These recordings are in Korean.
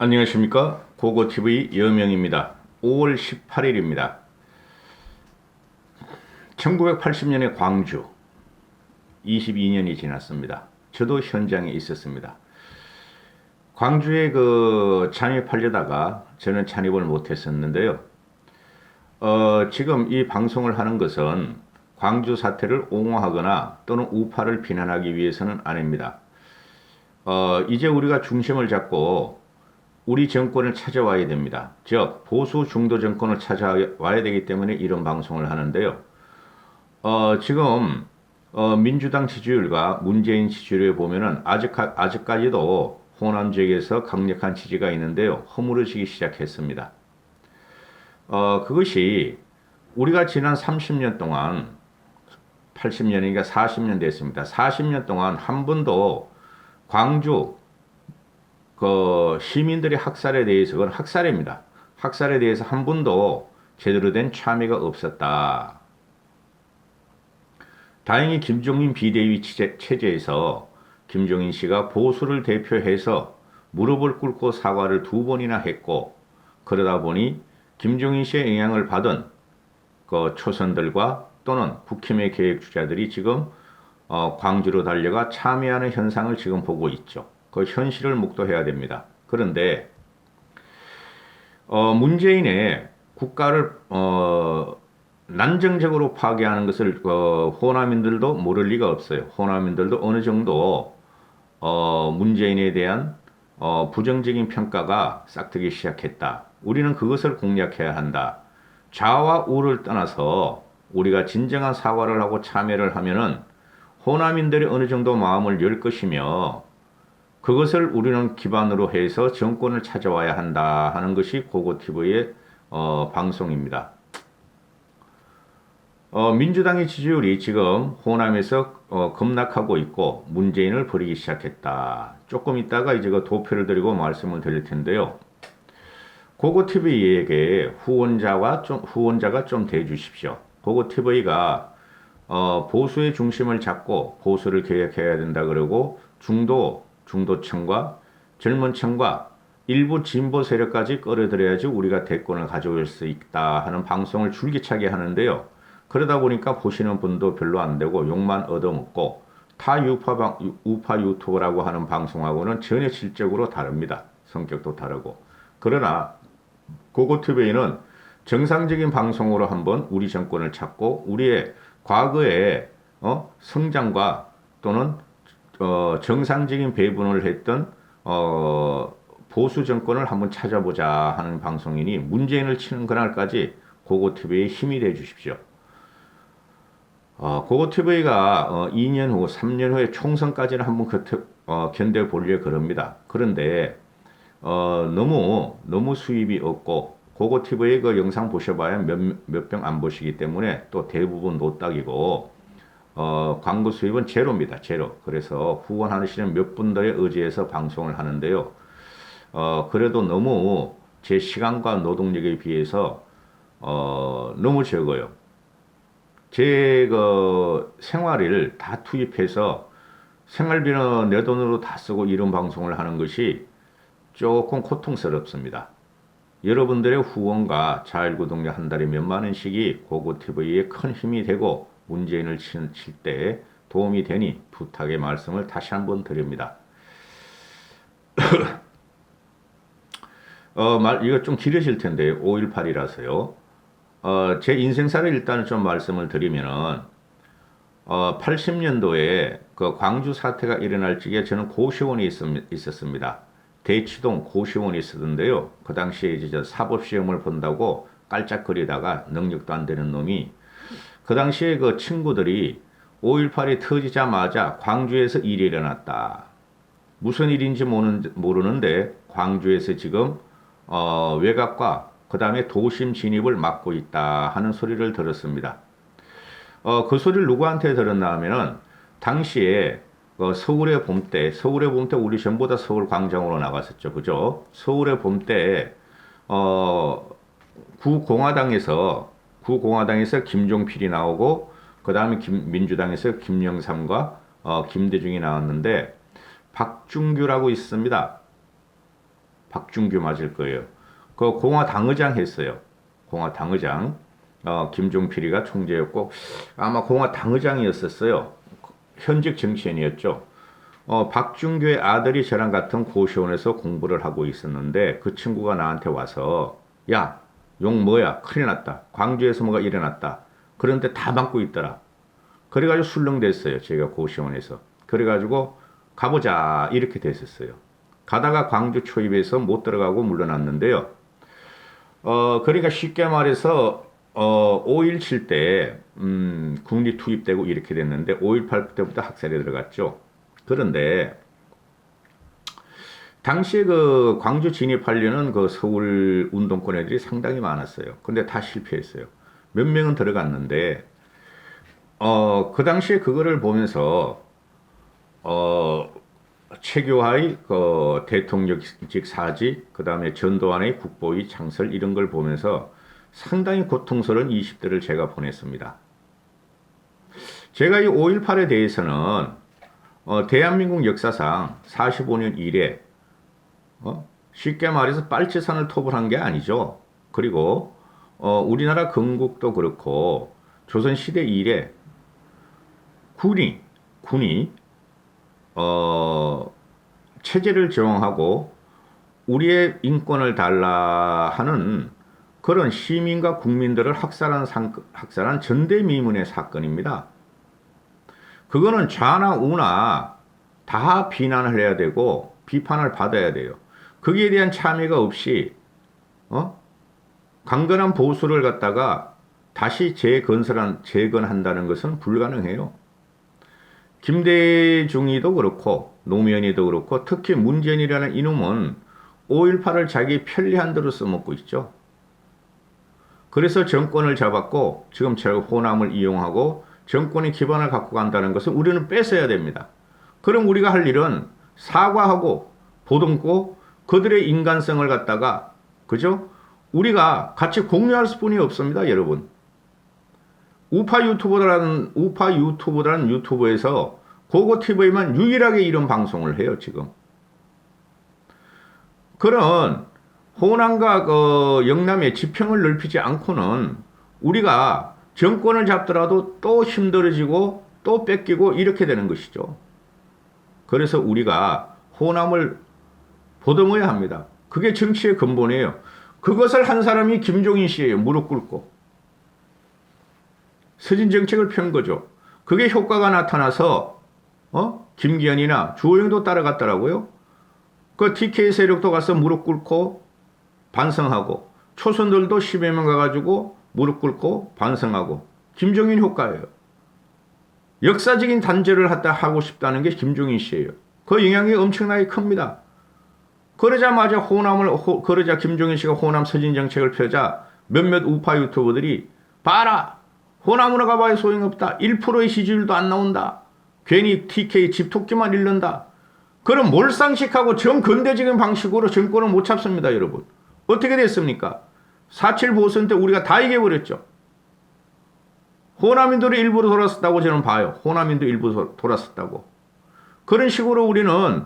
안녕하십니까. 고고TV 여명입니다. 5월 18일입니다. 1980년에 광주 22년이 지났습니다. 저도 현장에 있었습니다. 광주에 찬입하려다가 저는 찬입을 못했었는데요. 지금 이 방송을 하는 것은 광주 사태를 옹호하거나 또는 우파를 비난하기 위해서는 아닙니다. 이제 우리가 중심을 잡고 우리 정권을 찾아와야 됩니다. 즉 보수 중도 정권을 찾아와야 되기 때문에 이런 방송을 하는데요. 지금 민주당 지지율과 문재인 지지율에 보면은 아직까지도 호남 지역에서 강력한 지지가 있는데요. 허물어지기 시작했습니다. 그것이 우리가 지난 30년 동안 80년이니까 40년 됐습니다. 40년 동안 한 번도 광주 시민들의 학살에 대해서, 그건 학살입니다. 학살에 대해서 한 번도 제대로 된 참여가 없었다. 다행히 김종인 비대위 체제에서 김종인 씨가 보수를 대표해서 무릎을 꿇고 사과를 2번이나 했고, 그러다 보니 김종인 씨의 영향을 받은 초선들과 또는 국힘의 계획주자들이 지금 광주로 달려가 참여하는 현상을 지금 보고 있죠. 그 현실을 묵도해야 됩니다. 그런데 문재인의 국가를 난정적으로 파괴하는 것을 호남인들도 모를 리가 없어요. 호남인들도 어느 정도 문재인에 대한 부정적인 평가가 싹트기 시작했다. 우리는 그것을 공략해야 한다. 좌와 우를 떠나서 우리가 진정한 사과를 하고 참여를 하면은 호남인들이 어느 정도 마음을 열 것이며, 그것을 우리는 기반으로 해서 정권을 찾아와야 한다 하는 것이 고고TV의 방송입니다. 민주당의 지지율이 지금 호남에서 급락하고 있고 문재인을 버리기 시작했다. 조금 있다가 이제 도표를 드리고 말씀을 드릴 텐데요. 고고TV에게 후원자가 좀 돼주십시오. 고고TV가 보수의 중심을 잡고 보수를 개혁해야 된다 그러고 중도층과 젊은층과 일부 진보 세력까지 끌어들여야지 우리가 대권을 가져올 수 있다 하는 방송을 줄기차게 하는데요. 그러다 보니까 보시는 분도 별로 안 되고 욕만 얻어먹고 타 우파 유튜버라고 하는 방송하고는 전혀 질적으로 다릅니다. 성격도 다르고. 그러나 고고TV는 정상적인 방송으로 한번 우리 정권을 찾고 우리의 과거의 성장과 또는 정상적인 배분을 했던 보수 정권을 한번 찾아보자 하는 방송이니 문재인을 치는 그날까지 고고TV에 힘이 돼 주십시오. 고고TV가 2년 후, 3년 후에 총선까지는 한번 견뎌보려 그럽니다. 그런데 너무 수입이 없고 고고TV의 그 영상 보셔봐야 몇 병 안 보시기 때문에 또 대부분 노딱이고 광고 수입은 제로입니다. 제로. 그래서 후원하시는 몇 분들의 의지에서 방송을 하는데요. 그래도 너무 제 시간과 노동력에 비해서 너무 적어요. 제 생활을 다 투입해서 생활비는 내 돈으로 다 쓰고 이런 방송을 하는 것이 조금 고통스럽습니다. 여러분들의 후원과 자율구독료 한 달에 몇만 원씩이 고고TV에 큰 힘이 되고 문재인을 칠 때 도움이 되니 부탁의 말씀을 다시 한번 드립니다. 이거 좀 길어질 텐데 5.18이라서요. 제 인생사를 일단 좀 말씀을 드리면은 80년도에 그 광주 사태가 일어날 적에 저는 고시원에 있었습니다. 대치동 고시원에 있었는데요. 그 당시에 이제 사법시험을 본다고 깔짝거리다가 능력도 안 되는 놈이 그 당시에 그 친구들이 5.18이 터지자마자 광주에서 일이 일어났다. 무슨 일인지 모르는데 광주에서 지금 외곽과 그 다음에 도심 진입을 막고 있다 하는 소리를 들었습니다. 그 소리를 누구한테 들었나 하면은 당시에 서울의 봄때 우리 전부 다 서울 광장으로 나갔었죠. 그죠? 서울의 봄때 구공화당에서 김종필이 나오고 그 다음에 민주당에서 김영삼과 김대중이 나왔는데 박준규라고 있습니다. 박준규 맞을 거예요. 그 공화당의장 했어요. 공화당의장. 김종필이가 총재였고 아마 공화당의장이었었어요. 현직 정치인이었죠. 박준규의 아들이 저랑 같은 고시원에서 공부를 하고 있었는데 그 친구가 나한테 와서 야, 용 뭐야? 큰일 났다. 광주에서 뭐가 일어났다. 그런데 다 막고 있더라. 그래가지고 술렁댔어요. 제가 고시원에서. 그래가지고 가보자 이렇게 됐었어요. 가다가 광주 초입에서 못 들어가고 물러났는데요. 그러니까 쉽게 말해서 5.17 때 국리 투입되고 이렇게 됐는데 5.18 때부터 학살에 들어갔죠. 그런데 당시에 그 광주 진입하려는 그 서울 운동권 애들이 상당히 많았어요. 근데 다 실패했어요. 몇 명은 들어갔는데 그 당시에 그거를 보면서 최교하의 그 대통령직 사지, 그 다음에 전두환의 국보위 창설 이런 걸 보면서 상당히 고통스러운 20대를 제가 보냈습니다. 제가 이 5.18에 대해서는 대한민국 역사상 45년 이래 쉽게 말해서 빨치산을 톱을 한 게 아니죠. 그리고 우리나라 건국도 그렇고 조선시대 이래 군이 체제를 정하고 우리의 인권을 달라 하는 그런 시민과 국민들을 학살한 전대미문의 사건입니다. 그거는 좌나 우나 다 비난을 해야 되고 비판을 받아야 돼요. 거기에 대한 참여가 없이 강건한 보수를 갖다가 다시 재건한다는 것은 불가능해요. 김대중이도 그렇고 노무현이도 그렇고 특히 문재인이라는 이놈은 5.18을 자기 편리한 대로 써먹고 있죠. 그래서 정권을 잡았고 지금 제가 호남을 이용하고 정권의 기반을 갖고 간다는 것을 우리는 뺏어야 됩니다. 그럼 우리가 할 일은 사과하고 보듬고 그들의 인간성을 갖다가 그죠? 우리가 같이 공유할 수뿐이 없습니다, 여러분. 우파 유튜버라는 유튜브에서 고고TV만 유일하게 이런 방송을 해요, 지금. 그런 호남과 영남의 지평을 넓히지 않고는 우리가 정권을 잡더라도 또 힘들어지고 또 뺏기고 이렇게 되는 것이죠. 그래서 우리가 호남을 보듬어야 합니다. 그게 정치의 근본이에요. 그것을 한 사람이 김종인 씨예요. 무릎 꿇고. 서진 정책을 편 거죠. 그게 효과가 나타나서 김기현이나 주호영도 따라갔더라고요. 그 TK 세력도 가서 무릎 꿇고 반성하고 초선들도 10여 명 가가지고 무릎 꿇고 반성하고 김종인 효과예요. 역사적인 단죄를 하고 싶다는 게 김종인 씨예요. 그 영향이 엄청나게 큽니다. 그러자마자 그러자 김종인 씨가 호남 서진 정책을 펴자 몇몇 우파 유튜버들이 봐라! 호남으로 가봐야 소용없다. 1%의 지지율도 안 나온다. 괜히 TK 집토끼만 잃는다. 그럼 몰상식하고 정근대적인 방식으로 정권을 못 잡습니다, 여러분. 어떻게 됐습니까? 4.7 보선 때 우리가 다 이겨버렸죠. 호남인들이 일부러 돌았었다고 저는 봐요. 호남인도 일부 돌았었다고. 그런 식으로 우리는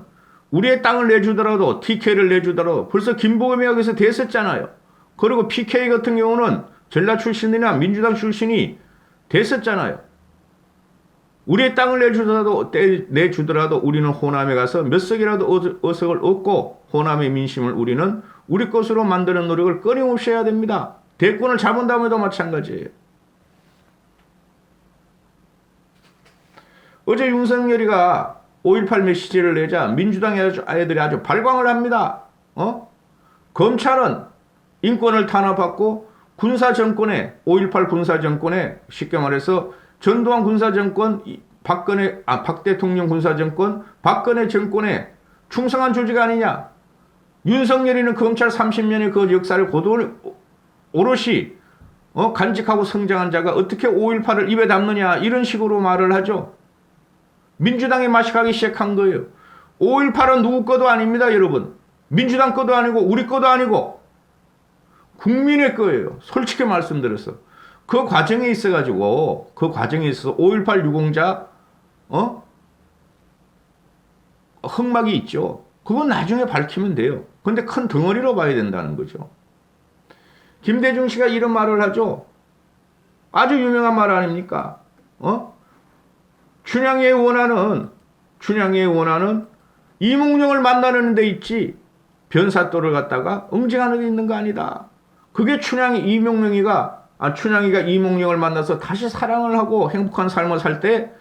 우리의 땅을 내주더라도 TK를 내주더라도 벌써 김부겸이 여기서 됐었잖아요. 그리고 PK 같은 경우는 전라 출신이나 민주당 출신이 됐었잖아요. 우리의 땅을 내주더라도 우리는 호남에 가서 몇 석이라도 어석을 얻고 호남의 민심을 우리는 우리 것으로 만드는 노력을 끊임없이 해야 됩니다. 대권을 잡은 다음에도 마찬가지예요. 어제 윤석열이가 5.18 메시지를 내자 민주당 애들이 아주 발광을 합니다. 검찰은 인권을 탄압받고 군사정권에 5.18 군사정권에 쉽게 말해서 전두환 군사정권 박 대통령 군사정권 박근혜 정권에 충성한 조직 아니냐. 윤석열이는 검찰 30년의 그 역사를 오롯이 간직하고 성장한 자가 어떻게 5.18을 입에 담느냐 이런 식으로 말을 하죠. 민주당이 마식하기 시작한 거예요. 5.18은 누구 거도 아닙니다, 여러분. 민주당 거도 아니고 우리 거도 아니고 국민의 거예요. 솔직히 말씀드렸어. 그 과정에 있어가지고 그 과정에 있어서 5.18 유공자 흑막이 있죠. 그건 나중에 밝히면 돼요. 근데 큰 덩어리로 봐야 된다는 거죠. 김대중 씨가 이런 말을 하죠. 아주 유명한 말 아닙니까? 춘향이의 원한은 이몽룡을 만나는 데 있지 변사또를 갖다가 응징하는 데 있는 거 아니다. 그게 춘향이가 이몽룡을 만나서 다시 사랑을 하고 행복한 삶을 살 때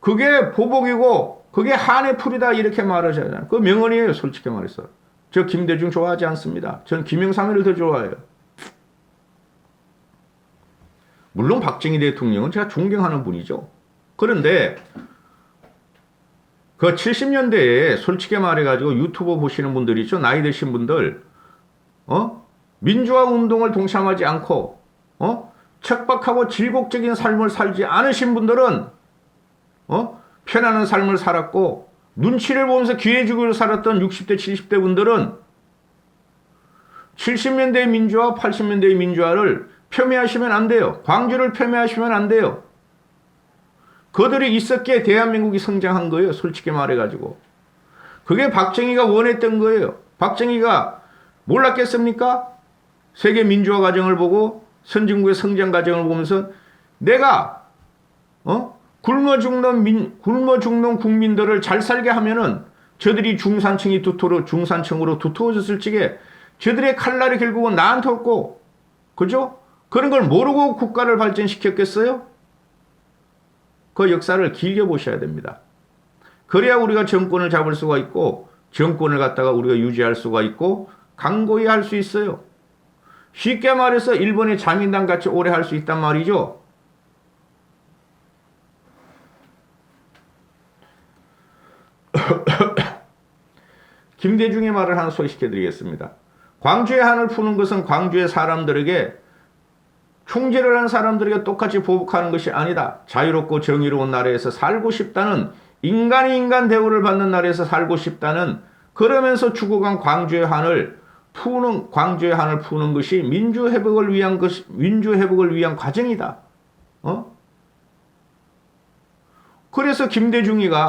그게 보복이고 그게 한의 풀이다 이렇게 말하잖아요. 그 명언이에요. 솔직히 말해서. 저 김대중 좋아하지 않습니다. 전 김영삼이를 더 좋아해요. 물론 박정희 대통령은 제가 존경하는 분이죠. 그런데 그 70년대에 솔직히 말해가지고 유튜브 보시는 분들 있죠. 나이 드신 분들 민주화 운동을 동참하지 않고 척박하고 질곡적인 삶을 살지 않으신 분들은 편안한 삶을 살았고 눈치를 보면서 기회주기로 살았던 60대 70대 분들은 70년대의 민주화 80년대의 민주화를 폄훼하시면 안 돼요. 광주를 폄훼하시면 안 돼요. 그들이 있었기에 대한민국이 성장한 거예요. 솔직히 말해가지고. 그게 박정희가 원했던 거예요. 박정희가 몰랐겠습니까? 세계 민주화 과정을 보고 선진국의 성장 과정을 보면서 내가 굶어 죽는 국민들을 잘 살게 하면은 저들이 중산층으로 두터워졌을 적에 저들의 칼날이 결국은 나한테 없고 그죠? 그런 걸 모르고 국가를 발전시켰겠어요? 그 역사를 길게 보셔야 됩니다. 그래야 우리가 정권을 잡을 수가 있고 정권을 갖다가 우리가 유지할 수가 있고 강고히 할 수 있어요. 쉽게 말해서 일본의 자민당 같이 오래 할 수 있단 말이죠. 김대중의 말을 하나 소개시켜 드리겠습니다. 광주의 한을 푸는 것은 광주의 사람들에게 총질을 한 사람들에게 똑같이 보복하는 것이 아니다. 자유롭고 정의로운 나라에서 살고 싶다는 인간이 인간 대우를 받는 나라에서 살고 싶다는 그러면서 죽어간 광주의 한을 푸는 것이 민주 회복을 위한 과정이다. 그래서 김대중이는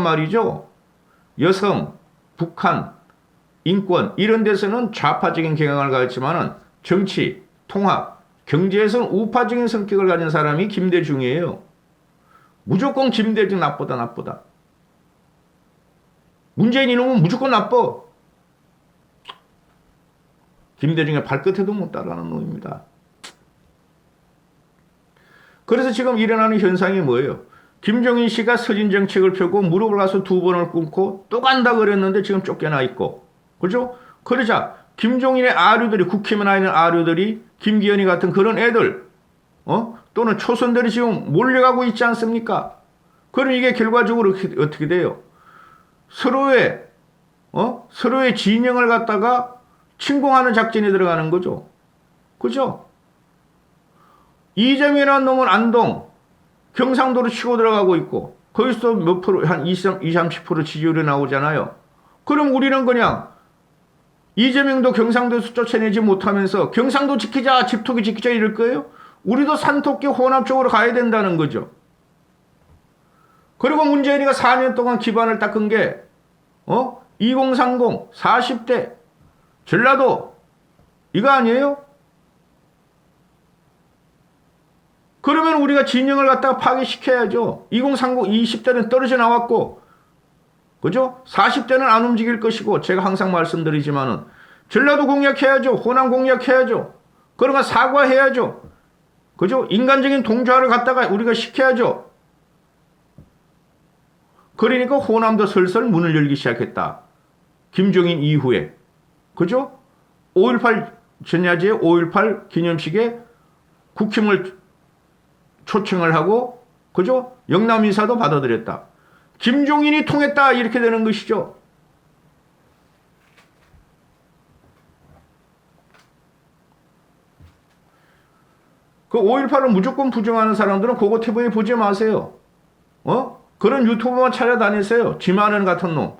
말이죠. 여성, 북한, 인권 이런 데서는 좌파적인 경향을 가졌지만은 정치, 통합, 경제에서는 우파적인 성격을 가진 사람이 김대중이에요. 무조건 김대중 나쁘다. 문재인 이놈은 무조건 나빠. 김대중의 발끝에도 못 따라가는 놈입니다. 그래서 지금 일어나는 현상이 뭐예요? 김종인 씨가 서진 정책을 펴고 무릎을 가서 2번을 꿇고 또 간다 그랬는데 지금 쫓겨나 있고 그죠? 그러자 김종인의 아류들이 국힘에 있는 아류들이 김기현이 같은 그런 애들 또는 초선들이 지금 몰려가고 있지 않습니까? 그럼 이게 결과적으로 어떻게 돼요? 서로의 진영을 갖다가 침공하는 작전이 들어가는 거죠. 그죠? 이재명이라는 놈은 안동, 경상도로 치고 들어가고 있고 거기서 몇 프로, 한 20, 30% 지지율이 나오잖아요. 그럼 우리는 그냥 이재명도 경상도에서 쫓아내지 못하면서 경상도 지키자, 집토기 지키자 이럴 거예요? 우리도 산토끼 호남 쪽으로 가야 된다는 거죠. 그리고 문재인이가 4년 동안 기반을 닦은 게 2030, 40대, 전라도 이거 아니에요? 그러면 우리가 진영을 갖다가 파괴시켜야죠. 2030, 20대는 떨어져 나왔고 그죠? 40대는 안 움직일 것이고 제가 항상 말씀드리지만은 전라도 공략해야죠. 호남 공략해야죠. 그러면 사과해야죠. 그죠? 인간적인 동조화를 갖다가 우리가 시켜야죠. 그러니까 호남도 슬슬 문을 열기 시작했다. 김종인 이후에. 그죠? 5.18 전야제에 5.18 기념식에 국힘을 초청을 하고 그죠? 영남 인사도 받아들였다. 김종인이 통했다 이렇게 되는 것이죠. 그 5.18을 무조건 부정하는 사람들은 그거 TV에 보지 마세요. 그런 유튜버만 찾아다니세요. 지만원 같은 놈.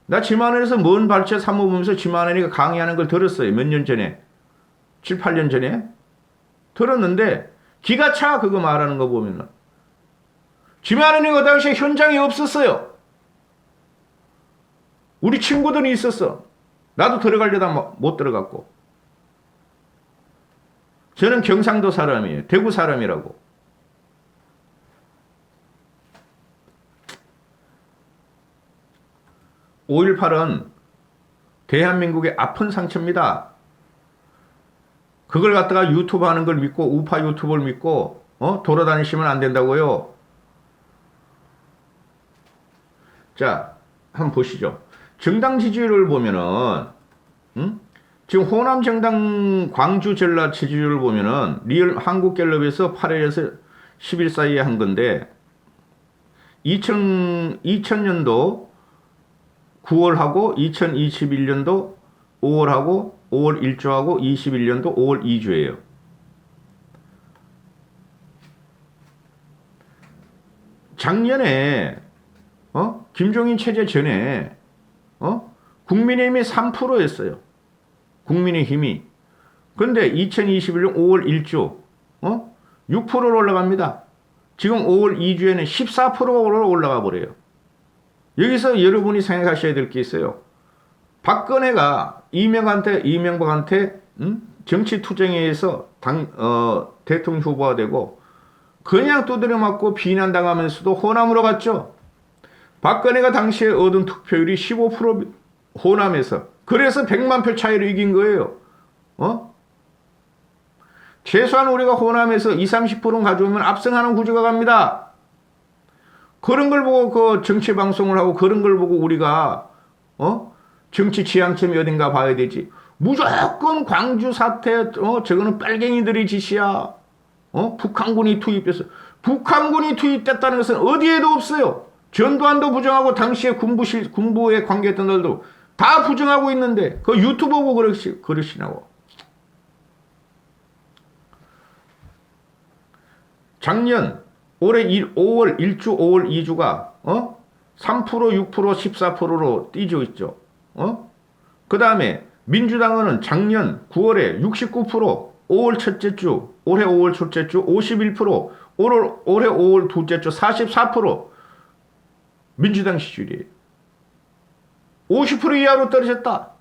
나 지만원에서 먼 발제 사무 보면서 지만원이가 강의하는 걸 들었어요. 몇 년 전에. 7, 8년 전에. 들었는데 기가 차 그거 말하는 거 보면은. 지만원이가 그 당시에 현장에 없었어요. 우리 친구들이 있었어. 나도 들어가려다 못 들어갔고. 저는 경상도 사람이에요. 대구 사람이라고. 5.18은 대한민국의 아픈 상처입니다. 그걸 갖다가 유튜브 하는 걸 믿고 우파 유튜브를 믿고 돌아다니시면 안 된다고요. 자, 한번 보시죠. 정당 지지율을 보면은 지금 호남 정당 광주 전라 지지율을 보면은 리얼 한국갤럽에서 8일에서 10일 사이에 한 건데 2000년도 9월하고 2021년도 5월하고 5월 1주하고 21년도 5월 2주예요. 작년에 김종인 체제 전에 국민의힘이 3%였어요. 국민의힘이. 그런데 2021년 5월 1주 6%로 올라갑니다. 지금 5월 2주에는 14%로 올라가 버려요. 여기서 여러분이 생각하셔야 될 게 있어요. 박근혜가 이명박한테 정치 투쟁에 의해서 대통령 후보가 되고 그냥 두드려 맞고 비난당하면서도 호남으로 갔죠. 박근혜가 당시에 얻은 득표율이 15% 호남에서. 그래서 100만 표 차이로 이긴 거예요. 최소한 우리가 호남에서 20, 30%는 가져오면 압승하는 구조가 갑니다. 그런 걸 보고 그 정치 방송을 하고 그런 걸 보고 우리가 정치 지향점이 어딘가 봐야 되지. 무조건 광주 사태 저거는 빨갱이들의 짓이야. 북한군이 투입돼서. 북한군이 투입됐다는 것은 어디에도 없어요. 전두환도 부정하고 당시에 군부에 관계했던 들도 다 부정하고 있는데 그 유튜브 보고 그러시냐고. 작년 올해 5월 1주 5월 2주가 3% 6% 14%로 뛰죠 있죠. 그 다음에 민주당은 작년 9월에 69%, 5월 첫째 주, 올해 5월 첫째 주 51%, 올해 5월 둘째 주 44% 민주당 지지율이에요. 50% 이하로 떨어졌다.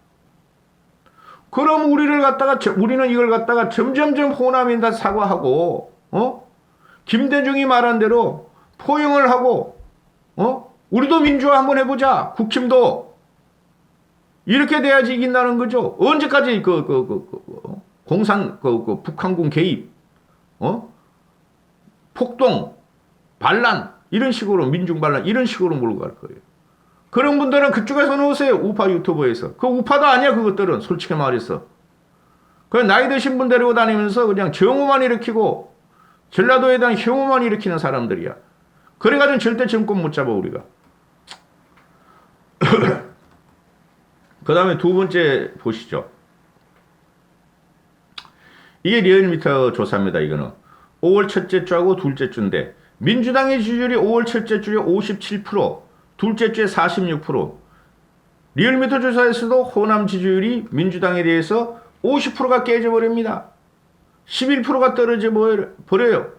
그럼 우리는 이걸 갖다가 점점점 호남인다 사과하고 김대중이 말한 대로 포용을 하고 우리도 민주화 한번 해보자. 국힘도 이렇게 돼야지 이긴다는 거죠. 언제까지 북한군 개입, 폭동, 반란 이런 식으로 민중 반란 이런 식으로 몰고 갈 거예요. 그런 분들은 그쪽에서 넣으세요. 우파 유튜버에서. 그 우파도 아니야 그것들은 솔직히 말해서. 그 나이 드신 분 데리고 다니면서 그냥 정오만 일으키고 전라도에 대한 혐오만 일으키는 사람들이야. 그래가지고 절대 정권 못 잡아 우리가. 그 다음에 두 번째 보시죠. 이게 리얼미터 조사입니다. 이거는 5월 첫째 주하고 둘째 주인데 민주당의 지지율이 5월 첫째 주에 57%, 둘째 주에 46%. 리얼미터 조사에서도 호남 지지율이 민주당에 대해서 50%가 깨져버립니다. 11%가 떨어져 버려요.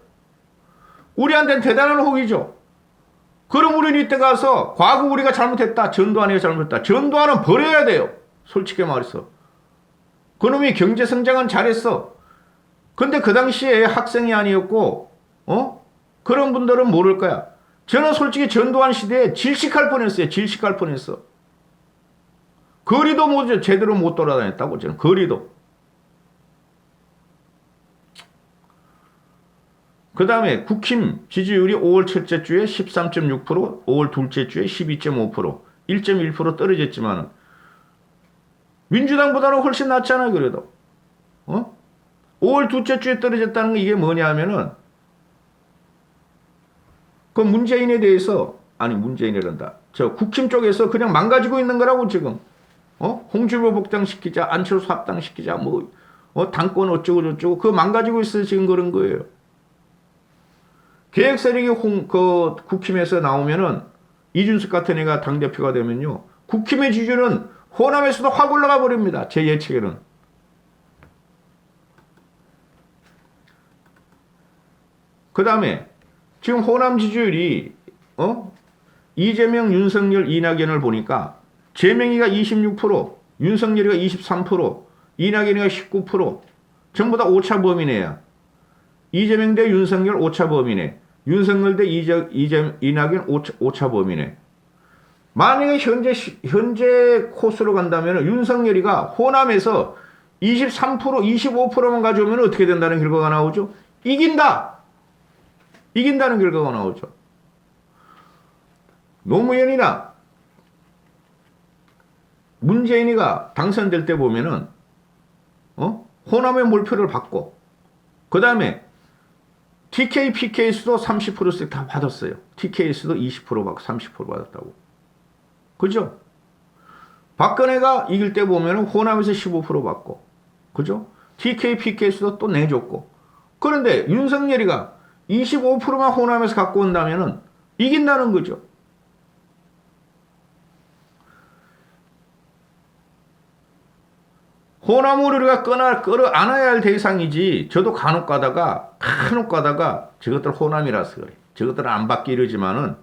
우리한테는 대단한 혹이죠. 그럼 우리는 이때 가서 과거 우리가 잘못했다. 전두환이가 잘못했다. 전두환은 버려야 돼요. 솔직히 말해서. 그놈이 경제성장은 잘했어. 근데 그 당시에 학생이 아니었고 그런 분들은 모를 거야. 저는 솔직히 전두환 시대에 질식할 뻔했어요. 질식할 뻔했어. 거리도 제대로 못 돌아다녔다고 저는. 거리도. 그 다음에 국힘 지지율이 5월 첫째 주에 13.6%, 5월 둘째 주에 12.5%, 1.1% 떨어졌지만 민주당보다는 훨씬 낫잖아요. 그래도 5월 둘째 주에 떨어졌다는 게 이게 뭐냐 하면은 그 문재인에 대해서 문재인이란다. 저 국힘 쪽에서 그냥 망가지고 있는 거라고 지금. 홍준표 복당시키자, 안철수 합당시키자, 당권 어쩌고 저쩌고 그거 망가지고 있어 지금 그런 거예요. 개혁 세력이 국힘에서 나오면은 이준석 같은 애가 당대표가 되면요. 국힘의 지지율은 호남에서도 확 올라가 버립니다. 제 예측에는. 그 다음에 지금 호남 지지율이 이재명, 윤석열, 이낙연을 보니까 재명이가 26%, 윤석열이가 23%, 이낙연이가 19%, 전부 다 오차 범위네요. 이재명 대 윤석열 오차 범위네. 윤석열 대 이낙연 오차 범위네. 만약에 현재 코스로 간다면 윤석열이가 호남에서 23%, 25%만 가져오면 어떻게 된다는 결과가 나오죠? 이긴다! 이긴다는 결과가 나오죠. 노무현이나 문재인이가 당선될 때 보면은, 호남의 몰표를 받고, 그 다음에 TK, PK수도 30%씩 다 받았어요. TK수도 20% 받고 30% 받았다고. 그죠? 박근혜가 이길 때 보면 호남에서 15% 받고, 그죠? TK, PK수도 또 내줬고. 그런데 윤석열이가 25%만 호남에서 갖고 온다면은 이긴다는 거죠. 호남을 우리가 끌어 안아야 할 대상이지. 저도 간혹 가다가 저것들 호남이라서 그래. 저것들은 안 받기 이러지만은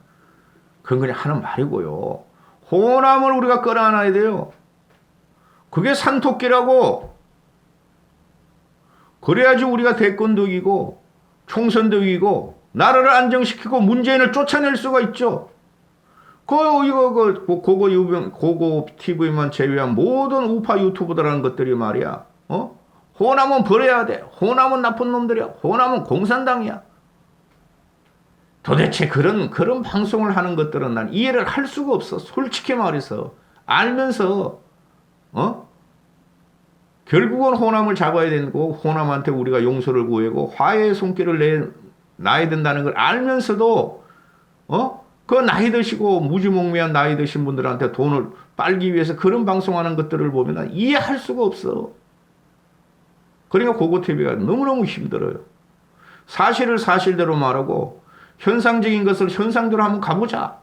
그건 그냥 하는 말이고요. 호남을 우리가 끌어 안아야 돼요. 그게 산토끼라고. 그래야지 우리가 대권도 이기고 총선도 이기고 나라를 안정시키고 문재인을 쫓아낼 수가 있죠. 고고 TV만 제외한 모든 우파 유튜브들하는 것들이 말이야. 호남은 버려야 돼. 호남은 나쁜 놈들이야. 호남은 공산당이야. 도대체 그런 방송을 하는 것들은 난 이해를 할 수가 없어. 솔직히 말해서. 알면서, 결국은 호남을 잡아야 되고, 호남한테 우리가 용서를 구하고, 화해의 손길을 놔야 된다는 걸 알면서도, 그 나이 드시고 무지몽매한 나이 드신 분들한테 돈을 빨기 위해서 그런 방송하는 것들을 보면 이해할 수가 없어. 그러니까 고고TV가 너무너무 힘들어요. 사실을 사실대로 말하고 현상적인 것을 현상대로 한번 가보자.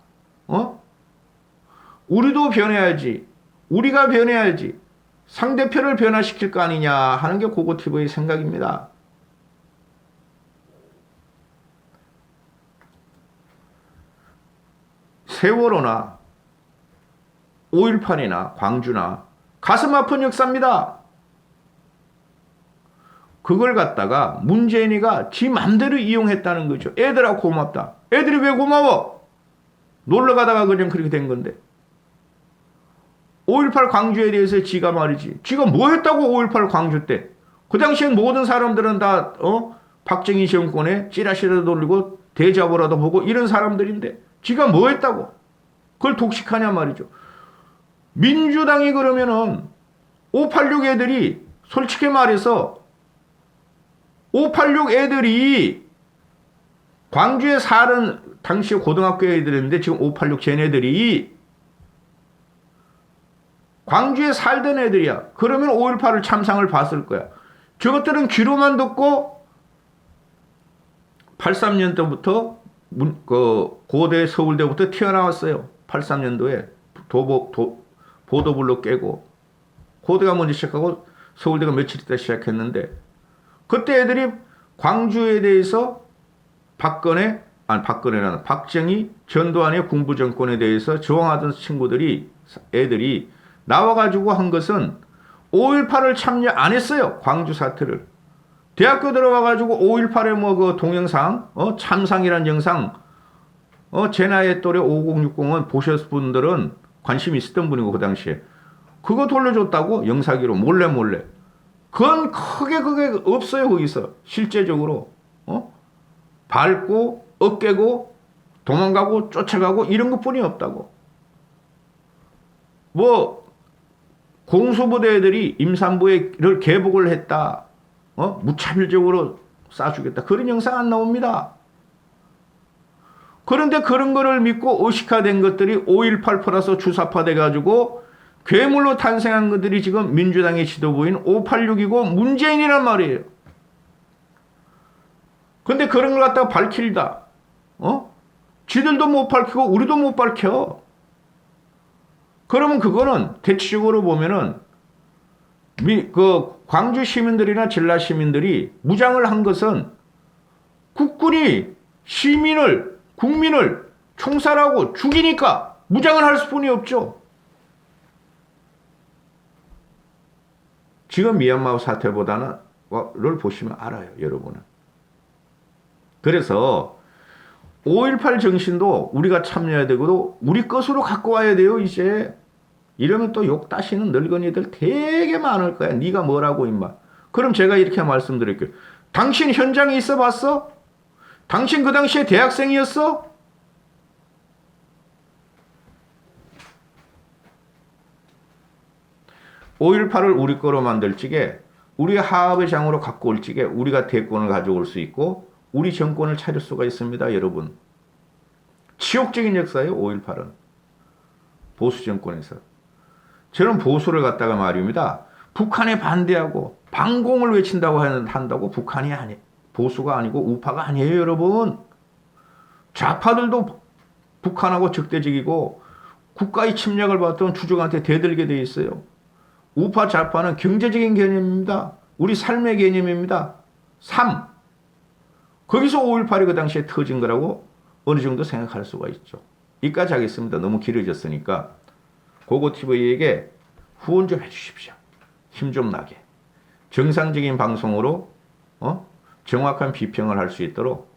우리도 변해야지. 우리가 변해야지. 상대편을 변화시킬 거 아니냐 하는 게 고고TV의 생각입니다. 세월호나 5.18이나 광주나 가슴 아픈 역사입니다. 그걸 갖다가 문재인이가 지 맘대로 이용했다는 거죠. 애들아 고맙다. 애들이 왜 고마워? 놀러 가다가 그냥 그렇게 된 건데. 5.18 광주에 대해서 지가 말이지. 지가 뭐 했다고 5.18 광주 때. 그 당시엔 모든 사람들은 다 박정희 정권에 찌라시라도 돌리고 대자보라도 보고 이런 사람들인데 지가 뭐 했다고? 그걸 독식하냐 말이죠. 민주당이 그러면은 586 애들이 솔직히 말해서 586 애들이 광주에 사는 당시 고등학교 애들인데 지금 586 쟤네들이 광주에 살던 애들이야. 그러면 5.18을 참상을 봤을 거야. 저것들은 귀로만 듣고 83년도부터 고대 서울대부터 튀어나왔어요. 83년도에 보도블록 깨고 고대가 먼저 시작하고 서울대가 며칠 있다 시작했는데 그때 애들이 광주에 대해서 박정희 전두환의 군부 정권에 대해서 저항하던 애들이 나와가지고 한 것은 5.18을 참여 안 했어요. 광주 사태를. 대학교 들어가가지고 5.18의 그 동영상, 참상이란 영상, 제 나이 또래 5060은 보셨을 분들은 관심 있었던 분이고, 그 당시에. 그거 돌려줬다고? 영사기로 몰래. 그건 크게 그게 없어요, 거기서. 실제적으로. 밟고, 어깨고, 도망가고, 쫓아가고, 이런 것 뿐이 없다고. 공수부대 애들이 임산부를 개복을 했다. 무차별적으로 쏴주겠다. 그런 영상 안 나옵니다. 그런데 그런 거를 믿고 의식화된 것들이 5.18 플러스 주사파 돼가지고 괴물로 탄생한 것들이 지금 민주당의 지도부인 586이고 문재인이란 말이에요. 근데 그런 걸 갖다가 밝힐다. 지들도 못 밝히고 우리도 못 밝혀. 그러면 그거는 대체적으로 보면은 광주 시민들이나 전라 시민들이 무장을 한 것은 국군이 국민을 총살하고 죽이니까 무장을 할 수뿐이 없죠. 지금 미얀마 사태보다는 를 보시면 알아요, 여러분은. 그래서 5.18 정신도 우리가 참여해야 되고 우리 것으로 갖고 와야 돼요, 이제. 이러면 또 욕 따시는 늙은이들 되게 많을 거야. 네가 뭐라고 임마. 그럼 제가 이렇게 말씀드릴게요. 당신 현장에 있어 봤어? 당신 그 당시에 대학생이었어? 5.18을 우리 거로 만들 적에 우리 하합의 장으로 갖고 올 적에 우리가 대권을 가져올 수 있고 우리 정권을 차릴 수가 있습니다, 여러분. 치욕적인 역사예요, 5.18은. 보수 정권에서. 저는 보수를 갖다가 말입니다. 북한에 반대하고 반공을 외친다고 한다고 북한이 아니, 보수가 아니고 우파가 아니에요, 여러분. 좌파들도 북한하고 적대적이고 국가의 침략을 받던 주적한테 대들게 돼 있어요. 우파 좌파는 경제적인 개념입니다. 우리 삶의 개념입니다. 삶. 거기서 5.18이 그 당시에 터진 거라고 어느 정도 생각할 수가 있죠. 여기까지 하겠습니다. 너무 길어졌으니까. 고고TV에게 후원 좀 해주십시오. 힘 좀 나게. 정상적인 방송으로 정확한 비평을 할 수 있도록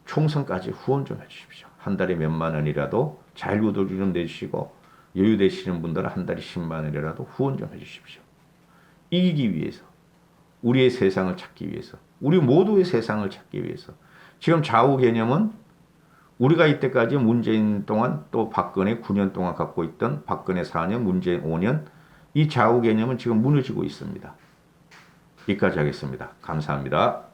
총선까지 후원 좀 해주십시오. 한 달에 몇만 원이라도 자율구독 좀 내주시고 여유 되시는 분들은 한 달에 10만 원이라도 후원 좀 해주십시오. 이기기 위해서. 우리의 세상을 찾기 위해서. 우리 모두의 세상을 찾기 위해서. 지금 좌우 개념은 우리가 이때까지 문재인 동안 또 박근혜 9년 동안 갖고 있던 박근혜 4년, 문재인 5년 이 좌우 개념은 지금 무너지고 있습니다. 여기까지 하겠습니다. 감사합니다.